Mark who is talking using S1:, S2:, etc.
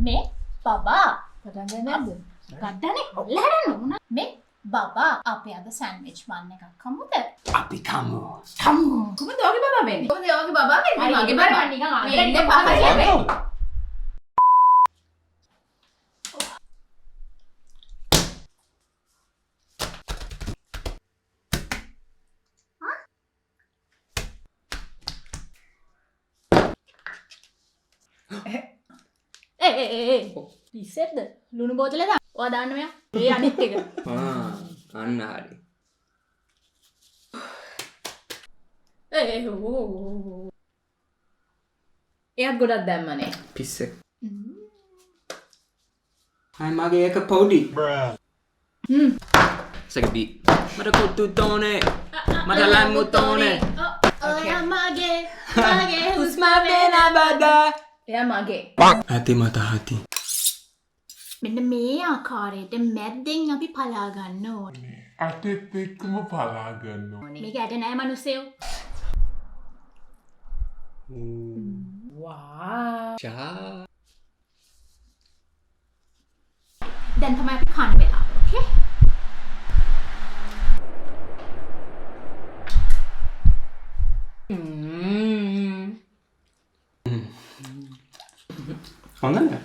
S1: මේ බබා
S2: පටන් ගන්න නැද්ද?
S1: ගත්තනේ ඔල්ලහරන්න උන මේ බබා අපි අද සෑන්ඩ්විච් වන්න එකක් කමුද
S3: අපි කමු.
S2: කොහොමද ඔයාගේ බබා වෙන්නේ? කොහොමද ඔයාගේ බබා වෙන්නේ? මගේ බබා
S1: නිකන්
S2: මේ ඉන්නේ
S1: ආදරෙන්
S2: බබා කියන්නේ.
S1: පිස්සෙද්ද ලුණු බෝතලේ දාන්න ඔයා දාන්න මෙයා ඒ අනිත් එක
S3: අන්න හරි.
S2: එයාත් ගොඩක් දැම්මනේ.
S3: පිස්සෙක්. අය මගේ එක පොඩි. සකදී. මට කුට්ටු තෝනේ. මට ලැම්මු තෝනේ.
S1: ඔයා මගේ
S3: හුස්ම වෙන බදා.
S2: එයා මගේ.
S3: ඇති මත හති.
S1: මෙන්න මේ ආකාරයට මැද්දෙන් අපි පලා ගන්න ඕනේ
S4: අතෙත් එක්කම පලා ගන්න ඕනේ.
S1: මේක ඇට නෑ මිනිස්සයෝ
S2: වා.
S3: චා.
S1: දැන් තමයි අපි කන්න වෙලාව ඕකේ
S3: හොඳයි.